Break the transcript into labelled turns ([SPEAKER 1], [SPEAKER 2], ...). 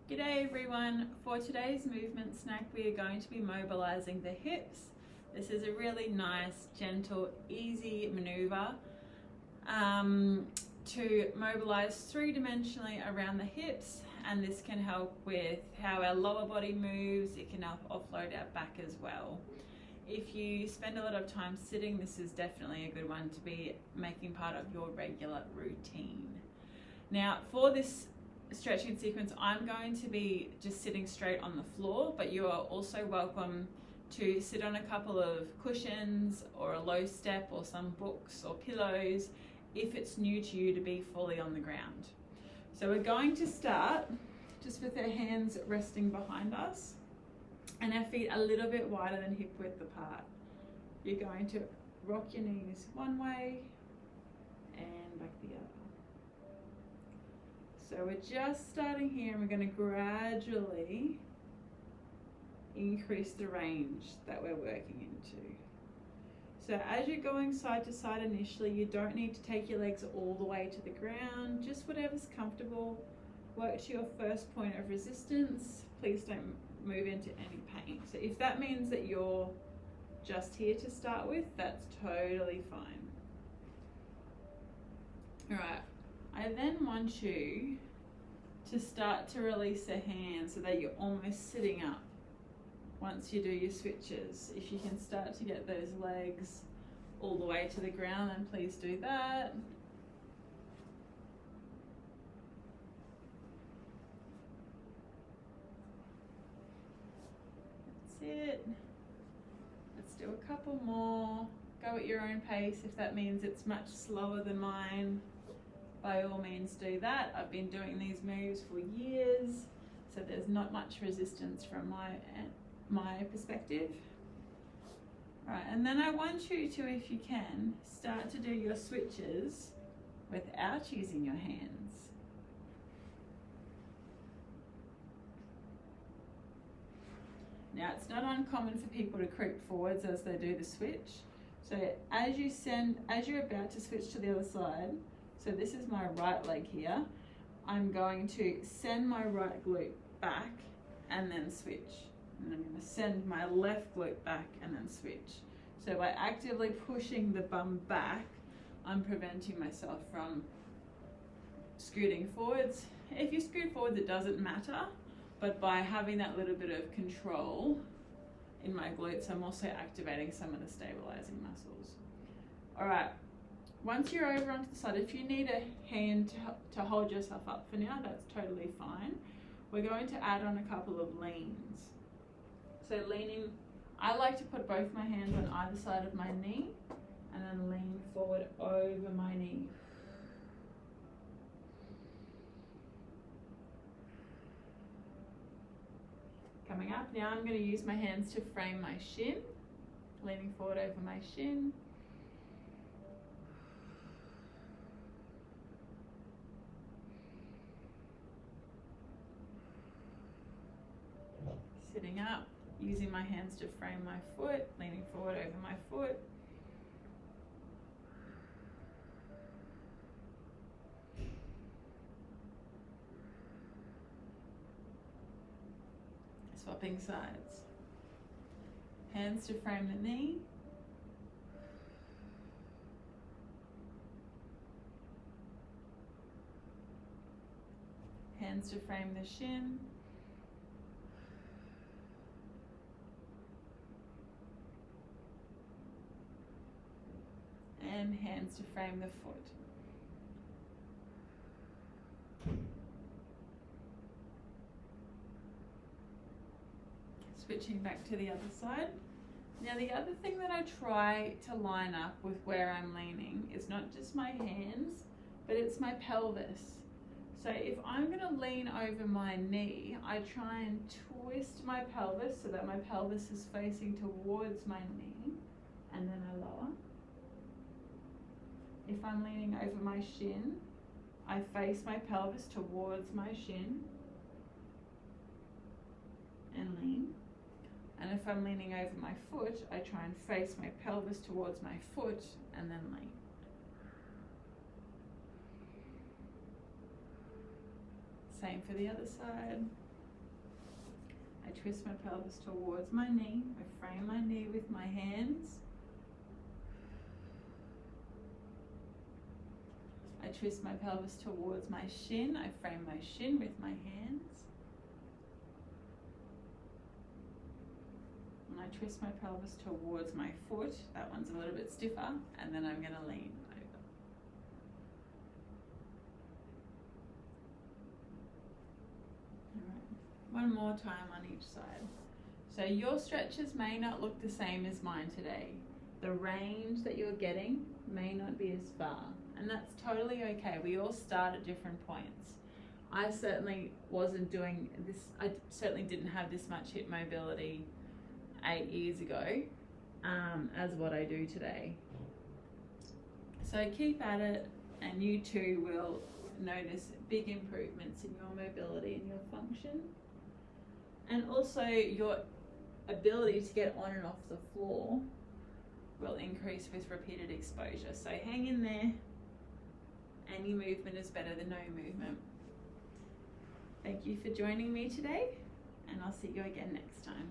[SPEAKER 1] G'day everyone. For today's movement snack, we are going to be mobilizing the hips. This is a really nice, gentle, easy maneuver to mobilize three-dimensionally around the hips, and this can help with how our lower body moves. It can help offload our back as well. If you spend a lot of time sitting, this is definitely a good one to be making part of your regular routine. Now, for this stretching sequence, I'm going to be just sitting straight on the floor, but you are also welcome to sit on a couple of cushions or a low step or some books or pillows if it's new to you to be fully on the ground. So we're going to start just with our hands resting behind us and our feet a little bit wider than hip width apart. You're going to rock your knees one way and back the other. So we're just starting here, and we're going to gradually increase the range that we're working into. So as you're going side to side initially, you don't need to take your legs all the way to the ground, just whatever's comfortable. Work to your first point of resistance. Please don't move into any pain. So if that means that you're just here to start with, that's totally fine. All right. I then want you to start to release the hands so that you're almost sitting up once you do your switches. If you can start to get those legs all the way to the ground, then please do that. That's it. Let's do a couple more. Go at your own pace. If that means it's much slower than mine, by all means do that. I've been doing these moves for years, so there's not much resistance from my perspective. All right, and then I want you to, if you can, start to do your switches without using your hands. Now, it's not uncommon for people to creep forwards as they do the switch. So as you're about to switch to the other side, so this is my right leg here, I'm going to send my right glute back and then switch. And I'm going to send my left glute back and then switch. So by actively pushing the bum back, I'm preventing myself from scooting forwards. If you scoot forwards, it doesn't matter, but by having that little bit of control in my glutes, I'm also activating some of the stabilizing muscles. All right. Once you're over onto the side, if you need a hand to hold yourself up for now, that's totally fine. We're going to add on a couple of leans. So leaning, I like to put both my hands on either side of my knee and then lean forward over my knee. Coming up, now I'm going to use my hands to frame my shin, leaning forward over my shin. Sitting up, using my hands to frame my foot, leaning forward over my foot. Swapping sides. Hands to frame the knee. Hands to frame the shin. And hands to frame the foot. Switching back to the other side. Now the other thing that I try to line up with where I'm leaning is not just my hands, but it's my pelvis. So if I'm going to lean over my knee, I try and twist my pelvis so that my pelvis is facing towards my knee, and then I lower. If I'm leaning over my shin, I face my pelvis towards my shin and lean. And if I'm leaning over my foot, I try and face my pelvis towards my foot and then lean. Same for the other side. I twist my pelvis towards my knee. I frame my knee with my hands. I twist my pelvis towards my shin. I frame my shin with my hands. And I twist my pelvis towards my foot. That one's a little bit stiffer. And then I'm going to lean over. All right. One more time on each side. So your stretches may not look the same as mine today. The range that you're getting may not be as far. And that's totally okay. We all start at different points. I certainly wasn't doing this. I certainly didn't have this much hip mobility 8 years ago as what I do today. So keep at it, and you too will notice big improvements in your mobility and your function. And also your ability to get on and off the floor will increase with repeated exposure. So hang in there. Any movement is better than no movement. Thank you for joining me today, and I'll see you again next time.